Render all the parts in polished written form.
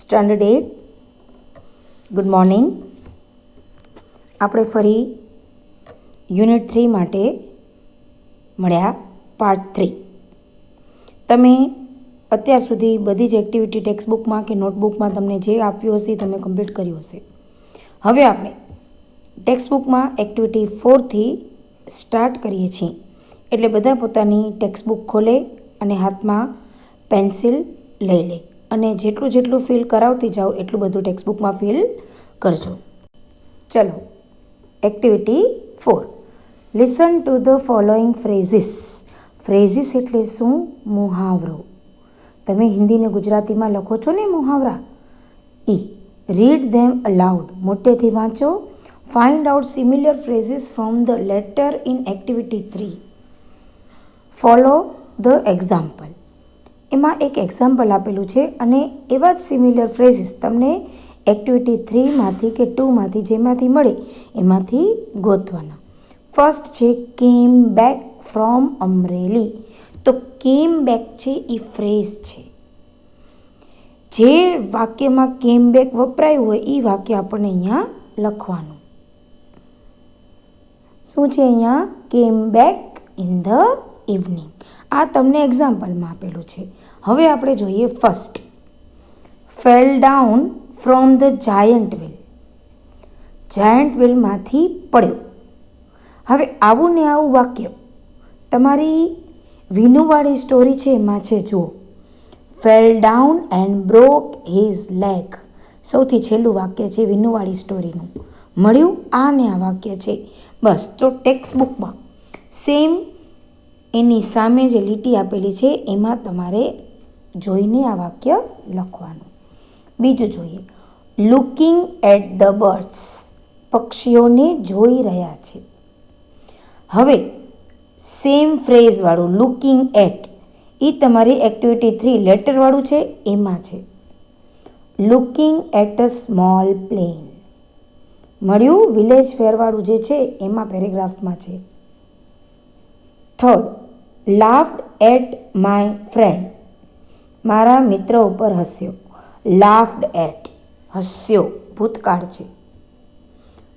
Standard 8 good morning. આપણે ફરી unit 3 માટે મળ્યા પાર્ટ 3. તમે અત્યાર સુધી બધી જ એક્ટિવિટી ટેક્સ્ટબુકમાં કે નોટબુકમાં તમને જે આપ્યું હશે તમે કમ્પ્લીટ કર્યું હશે. હવે આપણે ટેક્સ્ટબુકમાં એક્ટિવિટી 4થી સ્ટાર્ટ કરીએ છીએ. એટલે બધા પોતાની ટેક્સ્ટબુક ખોલે અને હાથમાં પેન્સિલ લઈ લે અને જેટલું ફિલ કરાવતી જાઓ એટલું બધું ટેક્સ્ટબુકમાં ફિલ કરજો. ચલો, activity 4. Listen to the following phrases. Phrases એટલે શું? મુહાવરો. તમે હિન્દી ને ગુજરાતીમાં લખો છો ને મુહાવરા, રીડ ધેમ અલાઉડ. મોટેથી વાંચો. Find out similar phrases from the letter in activity 3. Follow the example. એમાં એક એક્ઝામ્પલ આપેલું છે અને એવા જ સિમિલર ફ્રેઝિસ તમને એક્ટિવિટી 3માંથી કે 2માંથી જેમાંથી મળે એમાંથી ગોતવાના. ફર્સ્ટ છે કેમ બેક ફ્રોમ અમરેલી. તો કેમ બેક છે એ ફ્રેઝ છે. જે વાક્યમાં કેમ બેક વપરાયું હોય એ વાક્ય આપણને અહીંયા લખવાનું. શું છે અહીંયા? કેમ બેક ઇન ધ ઇવનિંગ. આ તમને એક્ઝામ્પલમાં આપેલું છે. હવે આપણે જોઈએ first. Fell down from the giant wheel. Giant વ્હીલમાંથી પડ્યો. હવે આવું ને આવું વાક્ય તમારી વિનુવાળી સ્ટોરી છે એમાં છે. જુઓ, fell down and broke his leg. સૌથી છેલ્લું વાક્ય છે વિનુવાળી સ્ટોરીનું. મળ્યું આ ને આ વાક્ય છે. બસ, તો ટેક્સ્ટબુકમાં સેમ એની સામે જે લીટી આપેલી છે એમાં તમારે જોઈને આ વાક્ય લખવાનું. બીજું જોઈએ, લુકિંગ એટ ધ બર્ડ્સ. પક્ષીઓને જોઈ રહ્યા છે. હવે સેમ ફ્રેઝ વાળું લુકિંગ એટ એ તમારી એક્ટિવિટી 3 લેટર વાળું છે એમાં છે. Looking at a small plane. મળ્યું વિલેજ ફેર વાળું જે છે એમાં પેરેગ્રાફમાં છે. Third, laughed at my friend. મારા મિત્ર ઉપર હસ્યો. લાફ્ડ એટ, હસ્યો, ભૂતકાળ છે.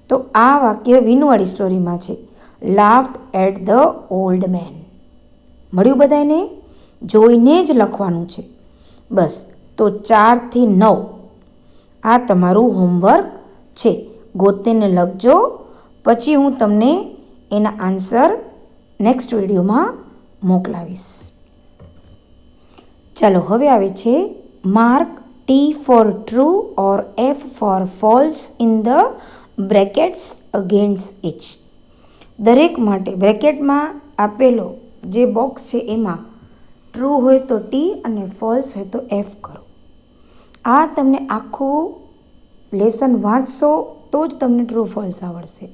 તો આ વાક્ય વિનુવાળી સ્ટોરીમાં છે. Laughed at the old man. મળ્યું બધાને? જોઈને જ લખવાનું છે. બસ, તો 4 થી 9 આ તમારું હોમવર્ક છે. ગોતીને લખજો. પછી હું તમને એના આન્સર નેક્સ્ટ વિડીયોમાં મોકલાવીશ. ચાલો, હવે આવે છે mark T for true or F for false in the brackets against each. દરેક માટે બ્રેકેટમાં આપેલો જે બોક્સ છે એમાં ટ્રુ હોય તો ટી અને ફોલ્સ હોય તો એફ કરો. આ તમને આખું લેસન વાંચશો તો જ તમને ટ્રુ ફોલ્સ આવડશે.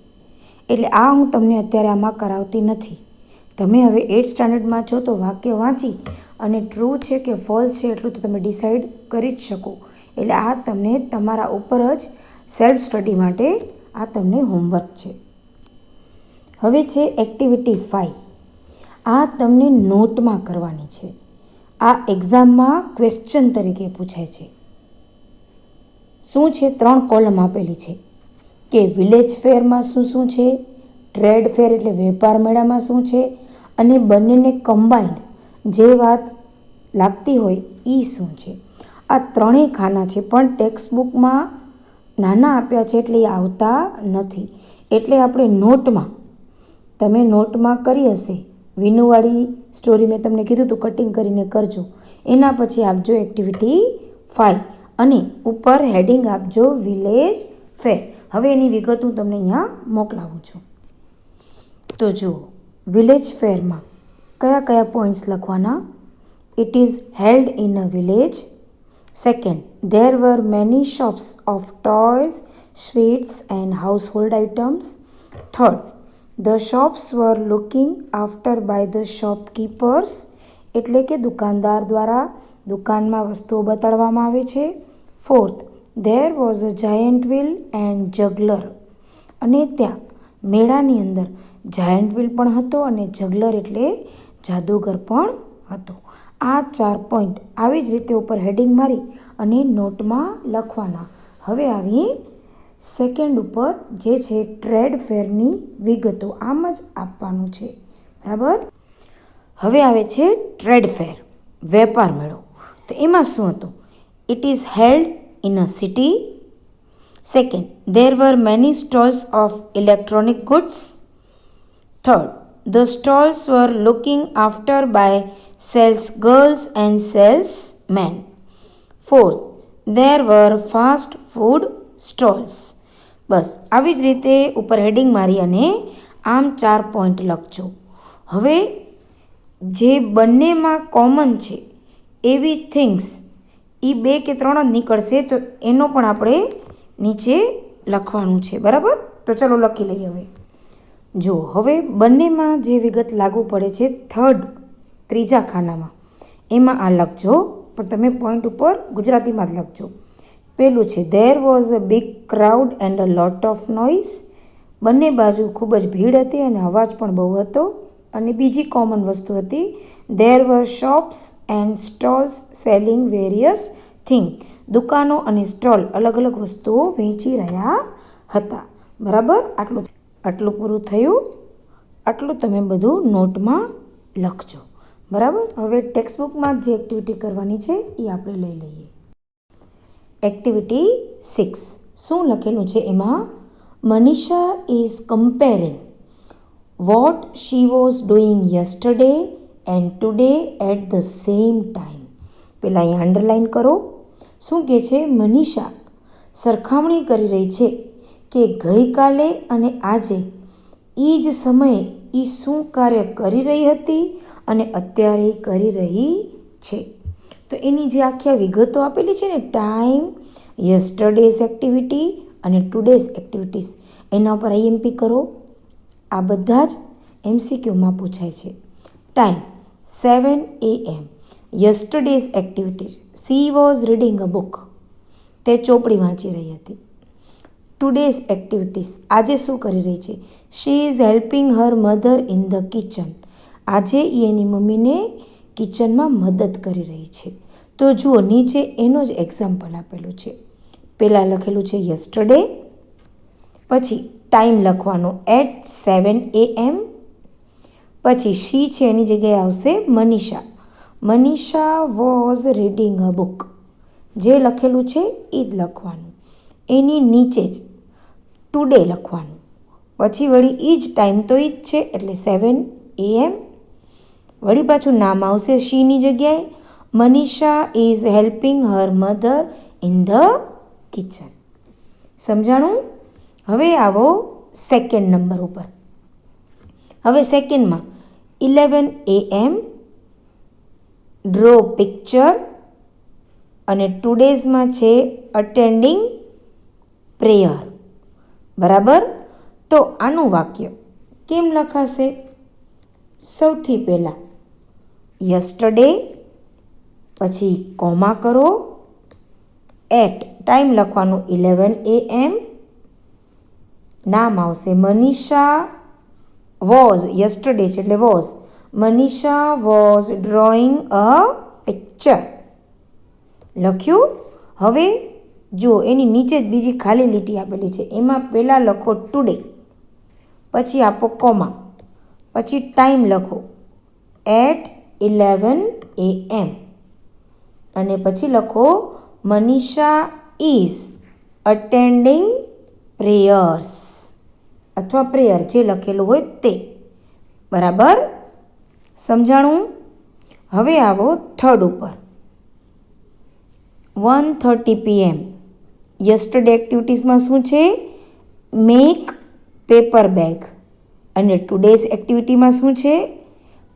એટલે આ હું તમને અત્યારે આમાં કરાવતી નથી. તમે હવે 8th સ્ટાન્ડર્ડમાં છો તો વાક્ય વાંચી અને ટ્રુ છે કે ફોલ્સ છે એટલું તો તમે ડિસાઈડ કરી જ શકો. એટલે આ તમને તમારા ઉપર જ સેલ્ફ સ્ટડી માટે આ તમને હોમવર્ક છે. હવે છે એક્ટિવિટી 5. આ તમને નોટમાં કરવાની છે. આ એક્ઝામમાં ક્વેશ્ચન તરીકે પૂછાય છે. શું છે? 3 કોલમ આપેલી છે કે વિલેજ ફેરમાં શું છે, ટ્રેડ ફેર એટલે વેપાર મેળામાં શું છે, અને બંનેને કમ્બાઇન્ડ જે વાત લાગતી હોય એ શું છે. આ ત્રણેય ખાના છે પણ ટેક્સ્ટબુકમાં નાના આપ્યા છે એટલે એ આવતા નથી. એટલે આપણે નોટમાં, તમે નોટમાં કરી હશે વિનુવાળી સ્ટોરી મેં તમને કીધું હતું કટિંગ કરીને કરજો. એના પછી આપજો એક્ટિવિટી 5 અને ઉપર હેડિંગ આપજો વિલેજ ફેર. હવે એની વિગત હું તમને અહીંયા મોકલાવું છું. તો જુઓ, વિલેજ ફેરમાં કયા કયા પોઈન્ટ્સ લખવાના? It is held in a village. Second, there were many shops of toys, sweets and household items. Third, the shops were looking after by the shopkeepers. એટલે કે દુકાનદાર દ્વારા દુકાનમાં વસ્તુઓ બતાડવામાં આવે છે. Fourth, there was a giant wheel and juggler. અને ત્યાં મેળાની અંદર જાયન્ટ વ્હીલ પણ હતો અને જગલર એટલે જાદુગર પણ હતો. આ 4 પોઈન્ટ આવી જ રીતે ઉપર હેડિંગ મારી અને નોટમાં લખવાના. હવે આવી સેકન્ડ ઉપર જે છે ટ્રેડ ફેરની વિગતો આમ જ આપવાનું છે. બરાબર. હવે આવે છે ટ્રેડ ફેર, વેપાર મેળો. તો એમાં શું હતું? It is held in a city. Second, there were many stalls of electronic goods. Third, the stalls were looking after by sales girls and salesmen. Fourth, there were fast food stalls. બસ આવી જ રીતે ઉપર heading મારી અને આમ 4 point લખજો. હવે જે બંનેમાં કોમન છે એવી થિંગ્સ એ 2 કે 3 જ નીકળશે, તો એનો પણ આપણે નીચે લખવાનું છે. બરાબર. તો ચાલો લખી લઈએ. હવે જો હવે બંનેમાં જે વિગત લાગુ પડે છે થર્ડ, ત્રીજા ખાનામાં, એમાં આ લખજો, પણ તમે પોઈન્ટ ઉપર ગુજરાતીમાં જ લખજો. પેલું છે there was a big crowd and a lot of noise. બંને બાજુ ખૂબ જ ભીડ હતી અને અવાજ પણ બહુ હતો. અને બીજી કોમન વસ્તુ હતી there were shops and stalls selling various things. દુકાનો અને સ્ટોલ અલગ અલગ વસ્તુઓ વેચી રહ્યા હતા. બરાબર. આટલું પૂરું થયું. આટલું તમે બધું નોટમાં લખજો. બરાબર. હવે ટેક્સ્ટબુકમાં જે એક્ટિવિટી કરવાની છે એ આપણે લઈ લઈએ. એક્ટિવિટી 6. શું લખેલું છે એમાં? Manisha is comparing what she was doing yesterday and today at the same time. પહેલાં અહીં અંડરલાઇન કરો. શું કહે છે? મનીષા સરખામણી કરી રહી છે કે ગઈકાલે અને આજે એ જ સમયે એ શું કાર્ય કરી રહી હતી અને અત્યારે કરી રહી છે. તો એની જે આખી વિગતો આપેલી છે ને, ટાઈમ, યસ્ટરડેઝ એક્ટિવિટી અને ટુડેઝ એક્ટિવિટીઝ, એના ઉપર આઈએમપી કરો. આ બધા જ MCQમાં પૂછાય છે. Time 7 AM. Yesterday's activities, she was reading a book. તે ચોપડી વાંચી રહી હતી. ટુડેઝ એક્ટિવિટીઝ, આજે શું કરી રહી છે? She is helping her mother in the kitchen. આજે એની મમ્મીને કિચનમાં મદદ કરી રહી છે. તો જુઓ નીચે એનો જ એક્ઝામ્પલ આપેલું છે. પહેલાં લખેલું છે યસ્ટરડે, પછી ટાઈમ લખવાનો at 7 AM, પછી શી છે એની જગ્યાએ આવશે Manisha. Manisha was reading a book. જે લખેલું છે એ જ લખવાનું. એની નીચે જ ટુડે લખવાનું. પછી વળી એ જ ટાઈમ તો એ જ છે એટલે 7 AM. વળી પાછું નામ આવશે શીની જગ્યાએ. Manisha is helping her mother in the kitchen. સમજાણું? હવે આવો સેકન્ડ નંબર ઉપર. હવે સેકન્ડમાં 11 AM, ડ્રો પિક્ચર, અને ટુડેઝમાં છે અટેન્ડિંગ પ્રેયર. બરાબર. તો આનું વાક્ય કેમ લખાશે? સૌથી પહેલાં યસ્ટરડે, પછી કોમા કરો, એટ ટાઈમ લખવાનું 11 AM, નામ આવશે મનીષા વોઝ, યસ્ટરડે છે એટલે was, Manisha was drawing a picture. લખ્યું? હવે જુઓ એની નીચે જ બીજી ખાલી લીટી આપેલી છે. એમાં પહેલાં લખો ટુડે, પછી આપો કોમા, પછી ટાઈમ લખો at 11 AM, અને પછી લખો મનીષા ઇઝ અટેન્ડિંગ પ્રેયર્સ અથવા પ્રેયર, જે લખેલું હોય તે. બરાબર. સમજાણું? હવે આવો થર્ડ ઉપર. 1:30 PM. યસ્ટરડે એક્ટિવિટીઝમાં શું છે? Make paper bag. અને ટુડેઝ એક્ટિવિટીમાં શું છે?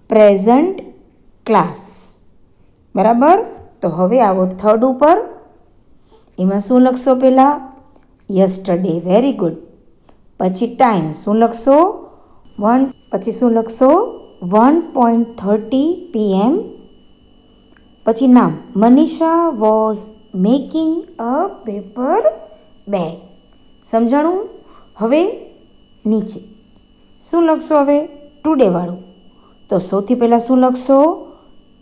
Present class. બરાબર. તો હવે આવો થર્ડ ઉપર. એમાં શું લખશો? પહેલાં યસ્ટરડે. Very good. પછી ટાઈમ શું લખશો? 1. પછી શું લખશો? 1:30 PM. પછી નામ Manisha was making a paper bag. સમજાણું? હવે નીચે શું લખશો? હવે ટુડે વાળું. તો સૌથી પહેલાં શું લખશો?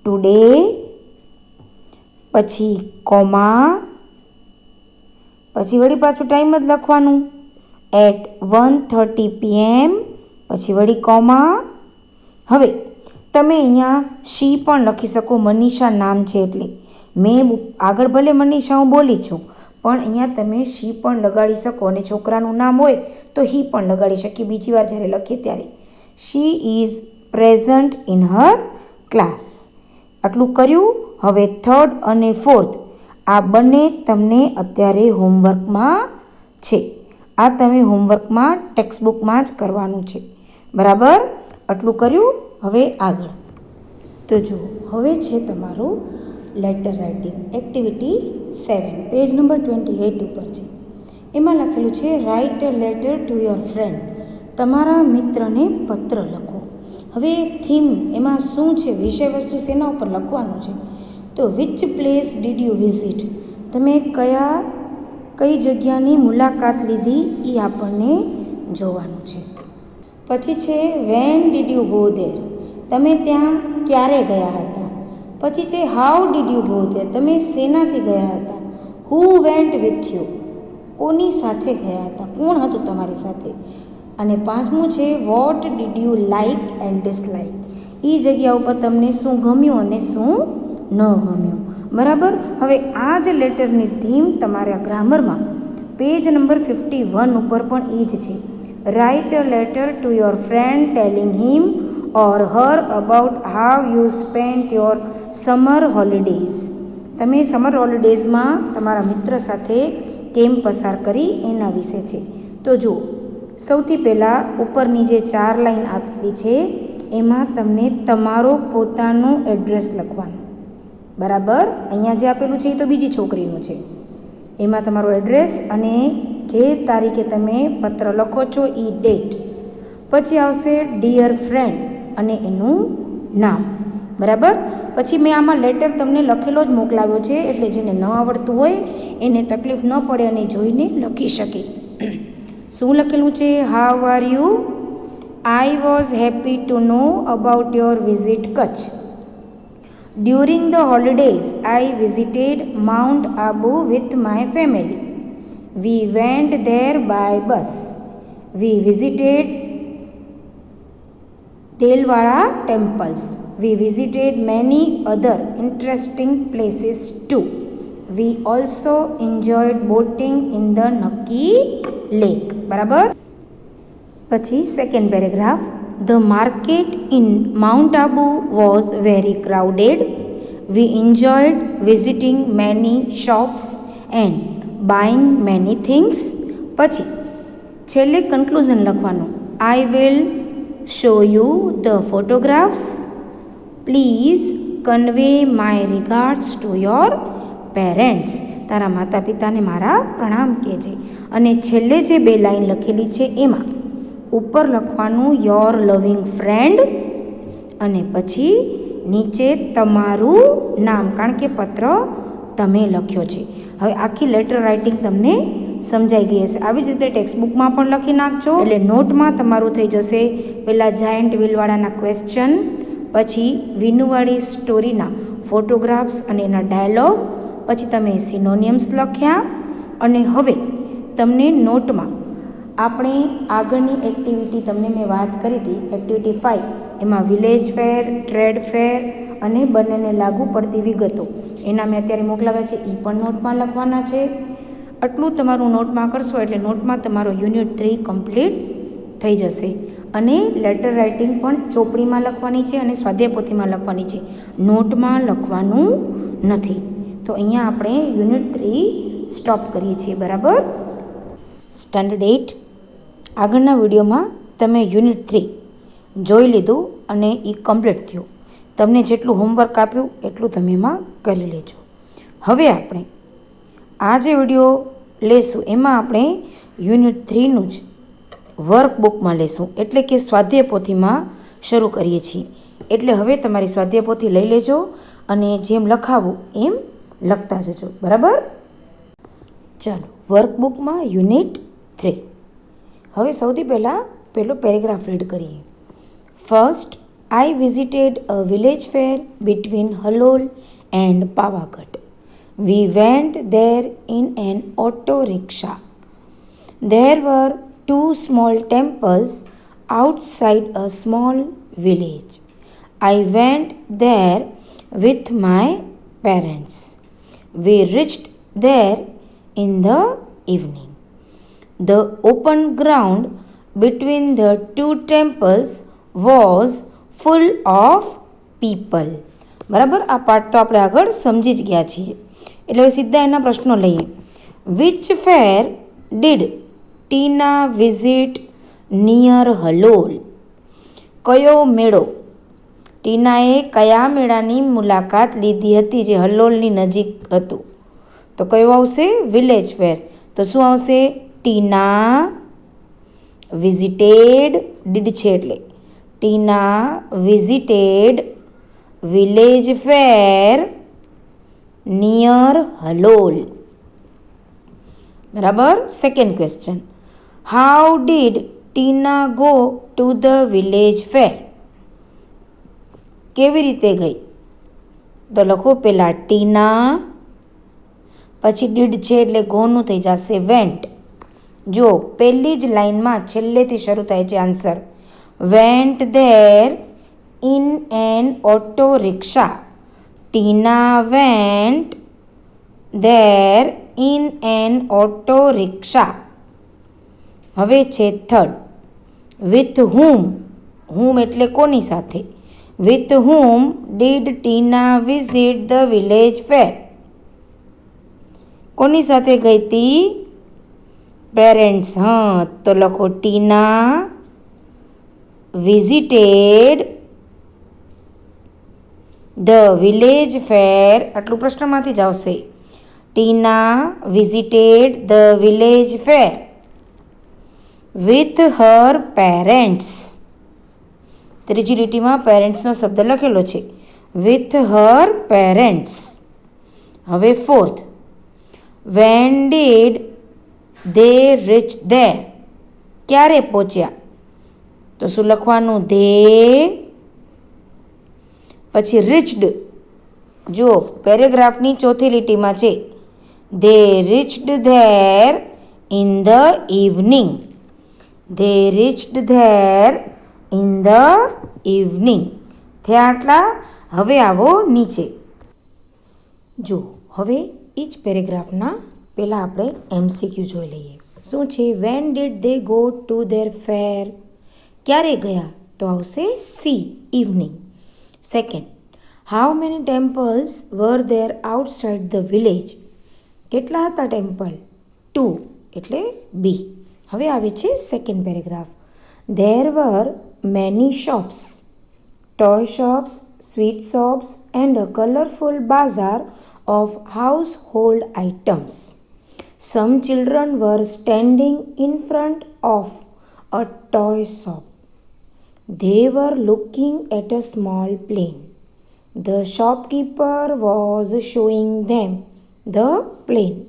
ટુડે, પછી કોમા, પછી વળી પાછું ટાઈમ જ લખવાનું એટ 1:30 PM, પછી વળી કોમા. હવે તમે અહીંયા શી પણ લખી શકો, મનીષા નામ છે એટલે. મેં આગળ ભલે મનીષા હું બોલી છું, પણ અહીંયા તમે શી પણ લગાડી શકો, અને છોકરાનું નામ હોય તો હી પણ લગાડી શકીએ બીજી વાર જ્યારે લખીએ ત્યારે. She is present in her class. આટલું કર્યું. હવે 3rd અને 4th આ બંને તમને અત્યારે હોમવર્કમાં છે. આ તમે હોમવર્કમાં ટેક્સ્ટબુકમાં જ કરવાનું છે. બરાબર? આટલું કર્યું. હવે આગળ તો જુઓ, હવે છે તમારું letter writing activity 7, page number 28 ઉપર છે. એમાં લખેલું છે write a letter to your friend. તમારા મિત્રને પત્ર લખો. હવે થીમ એમાં શું છે, વિષય વસ્તુ શેના ઉપર લખવાનું છે, તો which place did you visit. તમે કઈ જગ્યાની મુલાકાત લીધી એ આપણને જોવાનું છે. પછી છે when did you go there. તમે ત્યાં ક્યારે ગયા હતા. પછી છે how did you go there. તમે શેનાથી ગયા હતા. હુ વેન્ટ વિથ યુ. કોની સાથે ગયા હતા, કોણ હતું તમારી સાથે. અને 5મું છે what did you like and dislike. એ જગ્યા ઉપર તમને શું ગમ્યું અને શું ન ગમ્યું. બરાબર? હવે આ જ લેટરની થીમ તમારા ગ્રામરમાં પેજ નંબર 51 ઉપર પણ એ જ છે. Write a letter to your friend telling him or Har about how you spent your summer holidays. તમે સમર હોલિડેઝમાં તમારા મિત્ર સાથે કેમ પસાર કરી એના વિશે છે. તો જુઓ, સૌથી પહેલાં ઉપરની જે 4 લાઈન આપેલી છે એમાં તમને તમારો પોતાનો એડ્રેસ લખવાનો. બરાબર? અહીંયા જે આપેલું છે એ તો બીજી છોકરીનું છે. એમાં તમારો એડ્રેસ અને જે તારીખે તમે પત્ર લખો છો એ ડેટ. પછી આવશે ડિયર ફ્રેન્ડ અને એનું નામ. બરાબર? પછી મેં આમાં લેટર તમને લખેલો જ મોકલાવ્યો છે, એટલે જેને ન આવડતું હોય એને તકલીફ ન પડે અને જોઈને લખી શકે. શું લખેલું છે? How are you? I was happy to know about your visit Kutch. During the holidays I visited Mount Abu with my family. We went there by bus. We visited Delwara temples. We visited many other interesting places too. We also enjoyed boating in the Nakki Lake. બરાબર? પછી second paragraph. The market in Mount Abu was very crowded. We enjoyed visiting many shops and buying many things. પછી છેલ્લે conclusion લખવાનું. I will show you the photographs. Please convey my regards to your parents. તારા માતા પિતાને મારા પ્રણામ કહેજે. અને છેલ્લે જે 2 લાઈન લખેલી છે એમાં ઉપર લખવાનું યોર લવિંગ ફ્રેન્ડ અને પછી નીચે તમારું નામ, કારણ કે પત્ર તમે લખ્યો છે. હવે આખી લેટર રાઇટિંગ તમને સમજાઈ ગઈ હશે. આવી જ રીતે ટેક્સ્ટબુકમાં પણ લખી નાખજો, એટલે નોટમાં તમારું થઈ જશે પહેલાં જાયન્ટ વ્હીલવાળાના ક્વેશ્ચન, પછી વિનુવાળી સ્ટોરીના ફોટોગ્રાફ્સ અને એના ડાયલોગ, પછી તમે સિનોનિયમ્સ લખ્યા. અને હવે તમને નોટમાં આપણે આગળની એક્ટિવિટી તમને મેં વાત કરી હતી એક્ટિવિટી 5, એમાં વિલેજ ફેર, ટ્રેડ ફેર અને બંનેને લાગુ પડતી વિગતો એના મેં અત્યારે મોકલાવ્યા છે, એ પણ નોટમાં લખવાના છે. આટલું તમારું નોટમાં કરશો એટલે નોટમાં તમારો યુનિટ 3 કમ્પ્લીટ થઈ જશે. અને લેટર રાઇટિંગ પણ ચોપડીમાં લખવાની છે અને સ્વાધ્યાય પોથીમાં લખવાની છે, નોટમાં લખવાનું નથી. તો અહીંયા આપણે યુનિટ 3 સ્ટોપ કરીએ છીએ. બરાબર? સ્ટાન્ડર્ડ 8 આગળના વિડીયોમાં તમે યુનિટ 3 જોઈ લીધું અને એ કમ્પ્લીટ થયું. તમને જેટલું હોમવર્ક આપ્યું એટલું તમે એમાં કરી લેજો. હવે આપણે આ જે વિડીયો લેશું એમાં આપણે યુનિટ 3નું જ વર્કબુકમાં લેશું, એટલે કે સ્વાધ્યાય પોથીમાં શરૂ કરીએ છીએ. એટલે હવે તમારી સ્વાધ્યાય પોથી લઈ લેજો અને જેમ લખાવું એમ લખતા જજો. બરાબર? ચાલો વર્કબુકમાં યુનિટ 3. હવે સૌથી પહેલાં પહેલો પેરેગ્રાફ રીડ કરીએ. First, I visited a village fair between Halol and Pavagadh. We went there in an auto rickshaw. There were 2 small temples outside a small village. I went there with my parents. We reached there in the evening. The open ground between the 2 temples was full of people. બરાબર, આ પાઠ તો આપણે આગળ સમજી જ ગયા છીએ. એટલે સીધા એના પ્રશ્નો લઈએ. Which fair did Tina visit near Halol? કયો મેળો ટીનાએ કયા મેળાની મુલાકાત લીધી હતી જે હલોલની નજીક હતું? તો કયો આવશે? Village fair. તો શું આવશે? ટીના વિઝિટેડ, ડીડ છે એટલે Tina visited village fair near Halol. બરાબર. Second question, how did Tina go to the village fair? કેવી રીતે ગઈ? તો લખો પહેલા ટીના, પછી ડીડ છે એટલે ગોનું થઈ જશે વેન્ટ. જો પહેલી જ લાઈનમાં છેલ્લેથી શરૂ થાય છે answer. Went there in an auto rickshaw. Tina went there in an auto rickshaw. હવે છે થર્ડ, વિથ whom. whom એટલે કોની સાથે? with whom did Tina visit the village fair? કોની સાથે ગઈ હતી? પેરેન્ટ્સ. હા, તો લખો Tina visited the village fair. આટલું પ્રશ્નમાંથી જ આવશે. Tina visited the village fair with her parents. ત્રીજી લીટીમાં પેરેન્ટ્સનો શબ્દ લખેલો છે. With her parents. હવે fourth, when did they reach there? ક્યારે પહોંચ્યા? તો શું લખવાનું? ધે, પછી રીચડ. જુઓ પેરેગ્રાફની ચોથી લીટીમાં છે. They reached there in the evening. They reached there in the evening. થયા આટલા. હવે આવો નીચે. જો હવે એ જ પેરેગ્રાફના પહેલાં આપણે MCQ જોઈ લઈએ. શું છે? When did they go to there fair? ક્યારે ગયા? તો આવશે C, evening. Second, how many temples were there outside the village? કેટલા હતા ટેમ્પલ? 2 એટલે બી. હવે આવે છે second paragraph. There were many shops, toy shops, sweet shops and a colorful bazaar of household items. Some children were standing in front of a toy shop. They were looking at a small plane. The shopkeeper was showing them the plane.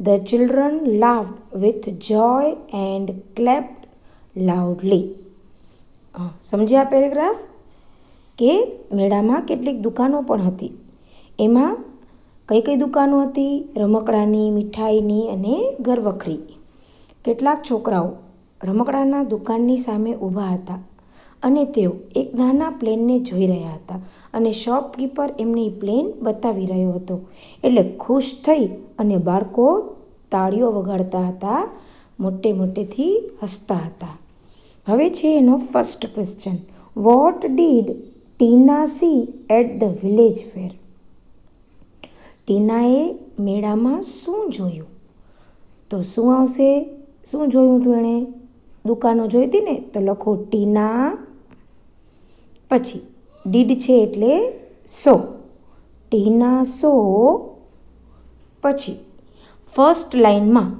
The children laughed with joy and clapped loudly. સમજ્યા paragraph? કે મેળામાં કેટલીક દુકાનો પણ હતી. એમાં કઈ કઈ દુકાનો હતી? રમકડાની, મીઠાઈની અને ઘરવખરી. કેટલાક છોકરાઓ રમકડાના દુકાનની સામે ઊભા હતા અને તેઓ એક નાના પ્લેનને જોઈ રહ્યા હતા અને શોપકીપર એમને એ પ્લેન બતાવી રહ્યો હતો. એટલે ખુશ થઈ અને બાળકો તાળીઓ વગાડતા હતા, મોટે મોટેથી હસતા હતા. હવે છે એનો first question. What did Tina see at the village fair? ટીનાએ મેળામાં શું જોયું? તો શું આવશે? શું જોયું હતું એણે? દુકાનો જોઈ હતી ને, તો લખો ટીના, પછી ડીડ છે એટલે સો. ટીના સો, પછી ફર્સ્ટ લાઇનમાં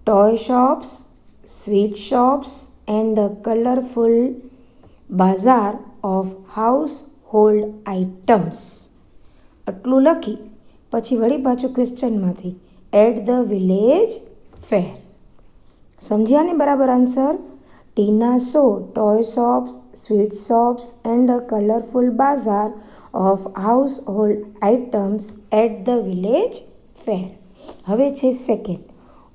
toy shops, sweet shops and a colorful bazaar of household items. આટલું લખી પછી વળી પાછું ક્વેશ્ચનમાંથી એટ ધ વિલેજ ફેર. સમજ્યા ને બરાબર answer? Tina saw toy shops, sweet shops, and a colorful bazaar of household items at the village fair. હવે છે second.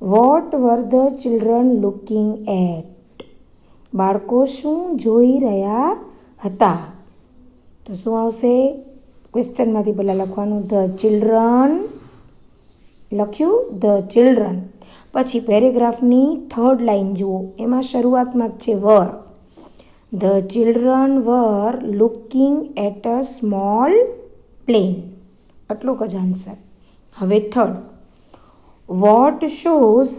What were the children looking at? બાળકો શું જોઈ રહ્યા હતા? તો શું આવશે? ક્વેશ્ચનમાંથી પહેલાં લખવાનું ધ ચિલ્ડ્રન, લખ્યું ધ ચિલ્ડ્રન. પછી પેરેગ્રાફની થર્ડ લાઈન જુઓ, એમાં શરૂઆતમાં જ છે were. The children were looking at a small plane. આટલું જ આન્સર. હવે third. What shows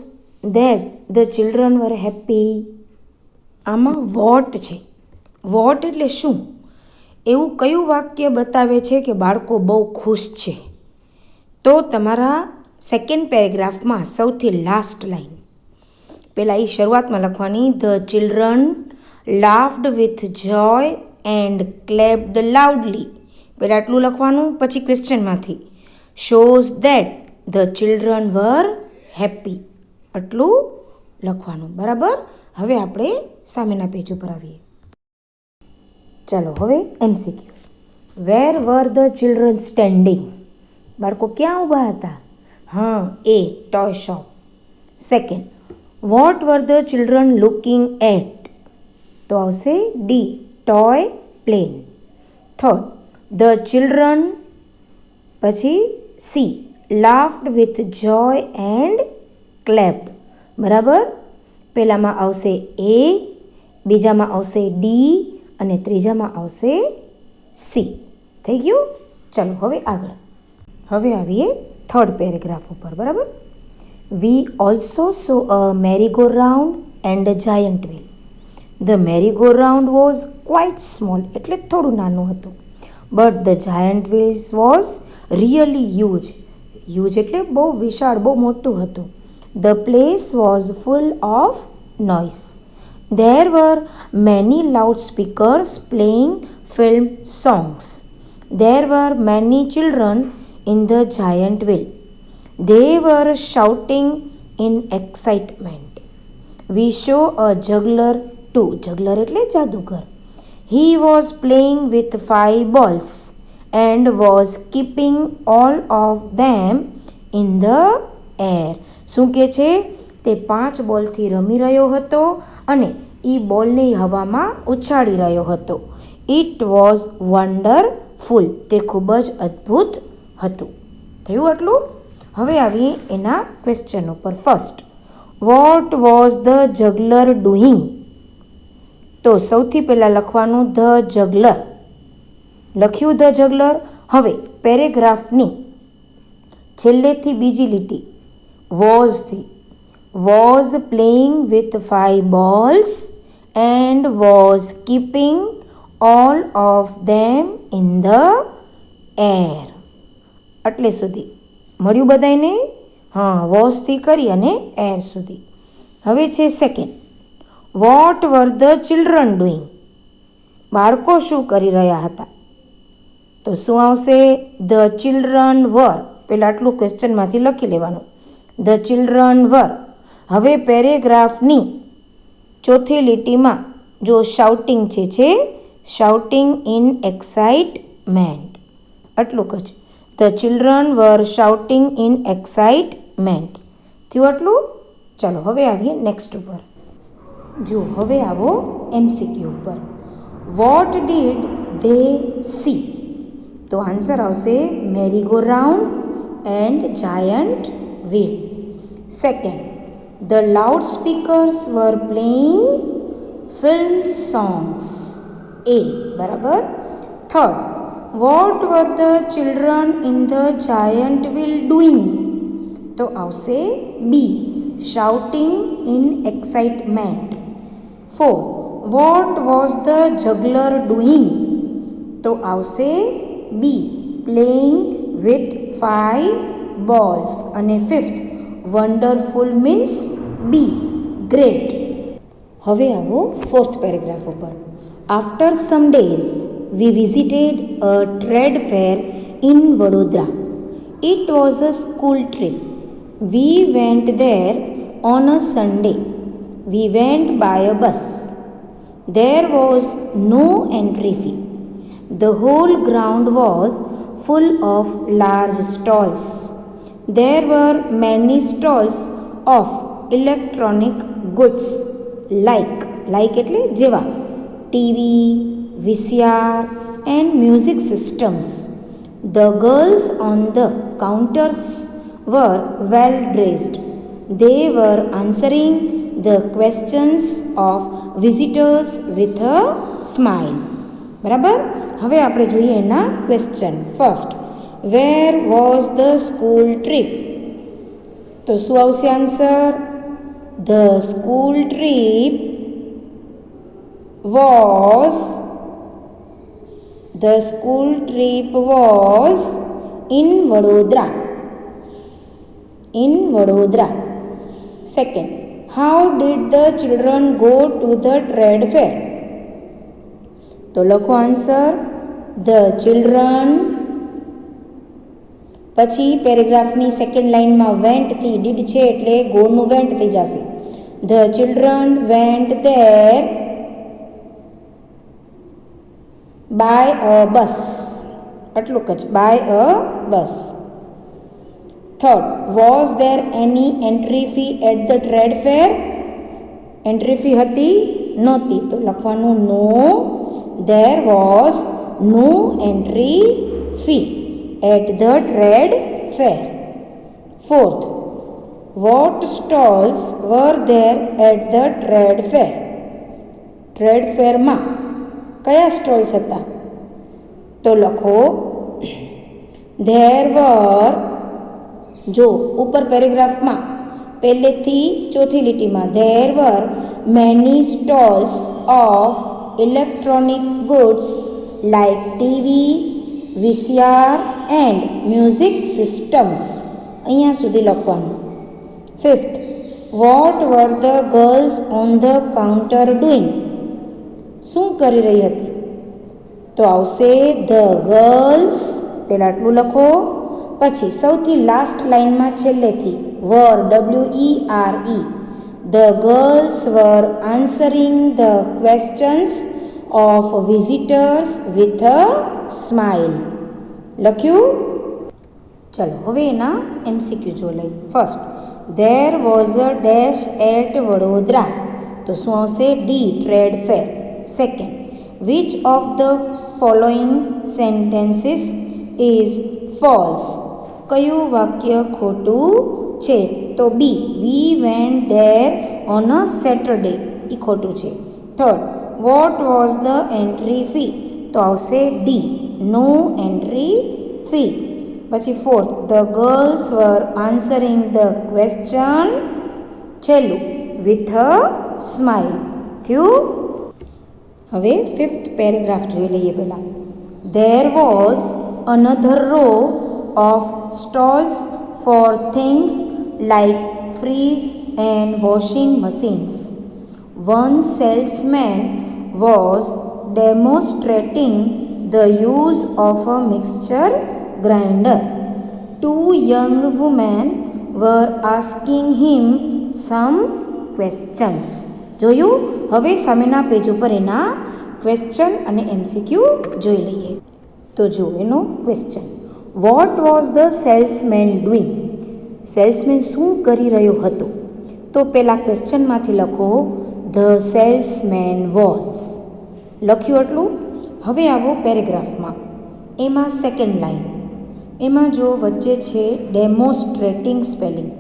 that the children were happy? આમાં વોટ છે. વોટ એટલે શું? એવું કયું વાક્ય બતાવે છે કે બાળકો બહુ ખુશ છે? તો તમારા સેકન્ડ પેરેગ્રાફમાં સૌથી લાસ્ટ લાઈન, પહેલાં એ શરૂઆતમાં લખવાની the children laughed with joy and clapped loudly. પહેલાં આટલું લખવાનું, પછી ક્વેશ્ચનમાંથી shows that the children were happy, આટલું લખવાનું. બરાબર. હવે આપણે સામેના પેજ ઉપર આવીએ. ચાલો હવે MCQ. Where were the children standing? બાળકો ક્યાં ઊભા હતા? હા, A toy shop. Second. What were the children looking at? તો આવશે D toy plane. Third. The children, પછી C laughed with joy and clapped. બરાબર. પહેલામાં આવશે એ, બીજામાં આવશે ડી અને ત્રીજામાં આવશે સી. થઈ ગયું? ચાલો હવે આગળ. હવે આવીએ થર્ડ પેરેગ્રાફ ઉપર. બરાબર. We also so a મેરીગો round and a giant wheel. The મેરીગો round was quite small, એટલે થોડું નાનું હતું. But the giant wheels was really huge. Huge એટલે બહુ વિશાળ, બહુ મોટું હતું. The place was full of noise. There were many loudspeakers playing film songs. There were many children in the giant wheel. They were shouting in excitement. We saw a juggler too. Juggler એટલે જાદુગર. He was playing with 5 balls and was keeping all of them in the air. શું કહે છે? તે 5 બોલથી રમી રહ્યો હતો અને એ બોલને હવામાં ઉછાળી રહ્યો હતો. It was wonderful. તે ખૂબ જ અદ્ભુત હતું. થયું આટલું? હવે આવીએ એના ક્વેશ્ચન ઉપર. First. What was the જગલર doing? તો સૌથી પહેલાં લખવાનું ધ જગલર. લખ્યું ધ જગલર. હવે પેરેગ્રાફની છેલ્લેથી બીજી લીટી વોઝથી. was playing with 5 balls and was keeping all of them in the air. એટલે સુધી મળ્યું બધાને? હા, વોઝથી કરી અને એર સુધી. હવે છે second. What were the children doing? બાળકો શું કરી રહ્યા હતા? તો શું આવશે? The children were. પહેલાં આટલું ક્વેશ્ચનમાંથી લખી લેવાનું. The children were. હવે પેરેગ્રાફની ચોથી લીટીમાં જો શાઉટિંગ છે શાઉટિંગ ઇન એક્સાઇટમેન્ટ. આટલું જ. The children were shouting in excitement. થયું આટલું? ચાલો હવે આવીએ નેક્સ્ટ ઉપર. જો હવે આવો MCQ ઉપર. What did they C? તો આન્સર આવશે મેરીગો round and giant wheel. Second. The loudspeakers were playing film songs. A. બરાબર. Third. What were the children in the giant wheel doing? તો આવશે B. Shouting in excitement. Fourth. What was the juggler doing? તો આવશે B. Playing with 5 balls. અને fifth. Wonderful means B. Great. હવે આવો fourth paragraph ઉપર. After some days we visited a trade fair in Vadodara. It was a school trip. We went there on a Sunday. We went by a bus. There was no entry fee. The whole ground was full of large stalls. There were many stalls of electronic goods like એટલે જેવા TV, VCR and music systems. The girls on the counters were well dressed. They were answering the questions of visitors with a smile. બરાબર. હવે આપણે જોઈએ એના question. First, where was the school trip? તો શું આવશે answer? The school trip was in Vadodara. Second, how did the children go to the trade fair? તો લખો આન્સર. ધ ચિલ્ડ્રન, પછી પેરેગ્રાફની સેકન્ડ લાઇનમાં વેન્ટથી ડીડ છે એટલે ગોનું વેન્ટ થઈ જશે. The children went there by a bus. આટલું જ, by a bus. Third, was there any entry fee at the trade fair? Entry fee હતી? નહોતી. તો લખવાનું નો. There was no entry fee at the trade fair. Fourth, what stalls were there at the trade fair? Trade fair માં કયા stalls હતા? તો લખો there were, જો ઉપર પેરેગ્રાફમાં પહેલેથી ચોથી લીટીમાં there were many stalls of electronic goods like TV, VCR and music systems. અહીંયા સુધી લખવાનું. Fifth, what were the girls on the counter doing? શું કરી રહી હતી? તો આવશે the girls. પહેલા આટલું લખો. પછી સૌથી લાસ્ટ લાઇનમાં છેલ્લેથી were, WERE. The girls were answering the questions of visitors with a smile. લખ્યું? ચલો હવે એના MCQ જો લઈ. First, there was a dash at Vadodara. તો શું આવશે? D, trade fair. Second, which of the following sentences is false? કયું વાક્ય ખોટું છે? તો બી, we went there on a Saturday. એ ખોટું છે. Third, what was the entry fee? તો આવશે ડી, no entry fee. પછી fourth, the girls were answering the question, છેલ્લું, with a smile. થયું? હવે ફિફ્થ પેરેગ્રાફ જોઈ લઈએ પહેલાં. There was another row of stalls for things like fridge and washing machines. One salesman was demonstrating the use of a mixture grinder. Two young women were asking him some questions. જોયું? હવે સામેના page ઉપર એના question અને MCQ જોઈ લઈએ. તો જો એનો question, what was the salesman doing? Salesman શું કરી રહ્યો હતો? તો પહેલાં ક્વેશ્ચનમાંથી લખો ધ સેલ્સમેન વોઝ. લખ્યું એટલું? હવે આવો પેરેગ્રાફમાં. એમાં સેકન્ડ લાઇન, એમાં જો વચ્ચે છે ડેમોન્સ્ટ્રેટિંગ સ્પેલિંગ,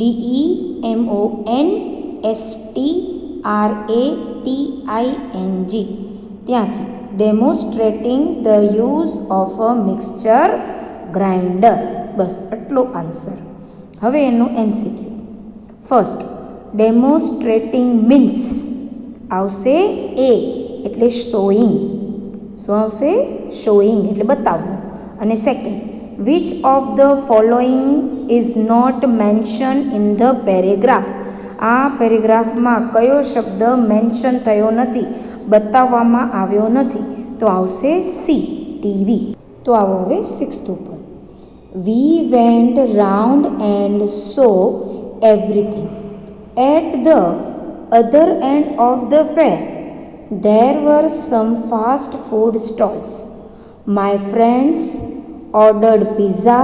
DEMONSTRATING, ત્યાંથી demonstrating the use of a mixture grinder. બસ આટલો આન્સર. હવે એનું MCQ. ફર્સ્ટ, ડેમોન્સ્ટ્રેટિંગ મીન્સ આવશે એ એટલે શોઈંગ. શું આવશે? શોઈંગ એટલે બતાવવું. અને second, which of the following is not mention in the paragraph? આ પેરેગ્રાફમાં કયો શબ્દ મેન્શન થયો નથી, બતાવવામાં આવ્યો નથી? તો આવશે સી, ટીવી. તો આવો હવે સિક્સ્થ ઉપર. We went round and saw everything. At the other end of the fair, there were some fast food stalls. My friends ordered pizza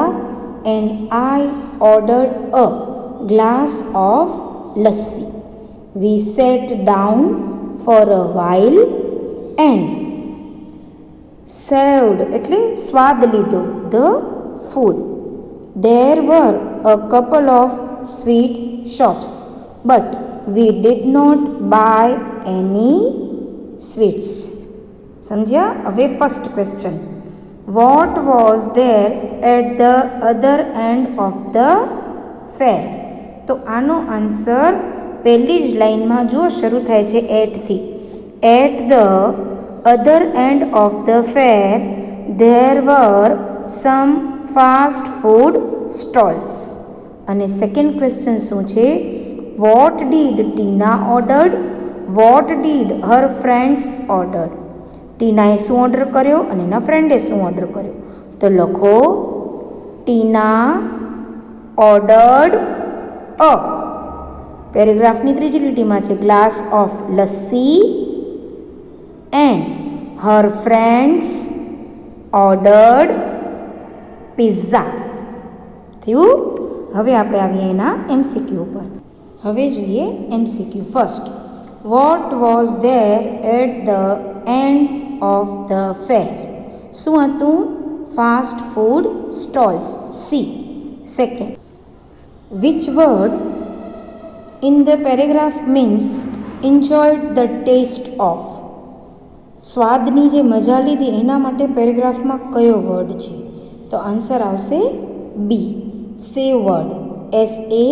and I ordered a glass of lassi. We sat down for a while and saved એટલે સ્વાદ લીધો the food. There were a couple of sweet shops, but we did not buy any sweets. સમજ્યા? હવે first question, what was there at the other end of the fair? તો આનો answer પહેલી જ લાઈનમાં જો શરૂ થાય છે એટથી. At the other end of the fair there were some fast food stalls. અને સેકન્ડ ક્વેશ્ચન શું છે? What did Tina ordered? What did her friends ordered? ટીનાએ શું ઓર્ડર કર્યો અને એના ફ્રેન્ડે શું ઓર્ડર કર્યો? તો લખો ટીના ઓર્ડર્ડ અ, પેરેગ્રાફની ત્રીજી લીટીમાં છે glass of lassi and her friends ordered pizza. થયું? હવે આપણે આવીએ એના એમસીક્યુ ઉપર. હવે જોઈએ MCQ. First, what was there at the end of the fair? શું હતું? Fast food stalls. C. Second, which word in the paragraph means enjoyed the taste of? સ્વાદની જે મજા લીધી એના માટે પેરેગ્રાફમાં કયો વર્ડ છે? તો આન્સર આવશે બી, સેવ વર્ડ. SAVOURED.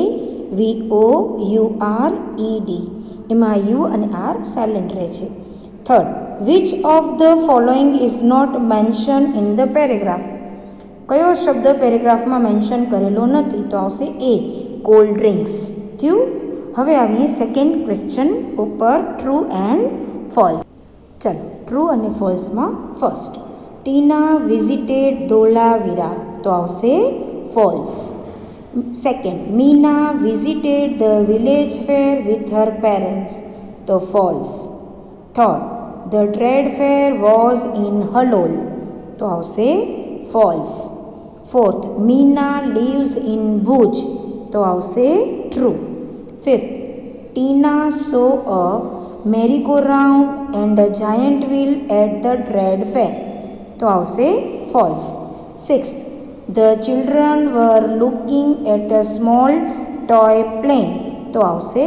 એમાં યુ અને આર સાયલેન્ટ રહે છે. Third, which of the following is not mention in the paragraph? કયો શબ્દ પેરેગ્રાફમાં મેન્શન કરેલો નથી? તો આવશે એ, કોલ્ડ ડ્રિંક્સ. થયું? હવે આવીએ સેકન્ડ ક્વેશ્ચન ઉપર, ટ્રુ એન્ડ ફોલ્સ. ચાલો ટ્રુ અને ફોલ્સમાં ફર્સ્ટ, ટીના વિઝિટેડ ધોલાવીરા. તો આવશે false. Second, Meena visited the village fair with her parents. તો false. Third, the trade fair was in Halol. તો આવશે false. Fourth, Meena lives in Bhuj. તો આવશે true. Fifth, Tina saw a merry-go-round and a giant wheel at the trade fair. તો આવશે false. Sixth, the children were looking at a small toy plane. તો આવશે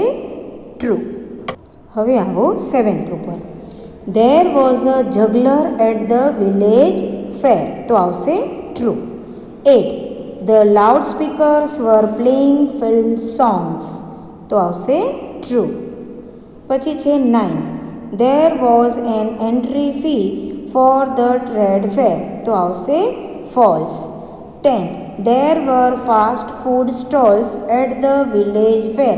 true. હવે આવો સેવન્થ ઉપર. There was a juggler at the village fair. તો આવશે true. 8, the loudspeakers were playing film songs. તો આવશે true. પછી છે 9, there was an entry fee for the trade fair. તો આવશે false. 10, there were fast food stalls at the village fair.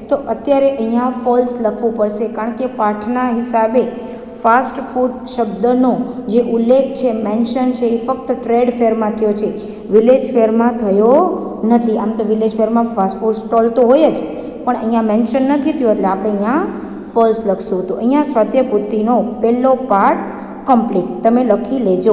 તો અત્યારે અહીંયા ફોલ્સ લખવું પડશે કારણ કે પાઠના હિસાબે ફાસ્ટ ફૂડ શબ્દનો જે ઉલ્લેખ છે, મેન્શન છે, એ ફક્ત ટ્રેડ ફેરમાં થયો છે, વિલેજ ફેરમાં થયો નથી. આમ તો વિલેજ ફેરમાં ફાસ્ટ ફૂડ સ્ટોલ તો હોય જ, પણ અહીંયા મેન્શન નથી થયું એટલે આપણે અહીંયા ફોલ્સ લખશું. તો અહીંયા સ્વાધ્યાય પોથીનો પહેલો પાર્ટ કમ્પ્લીટ. તમે લખી લેજો.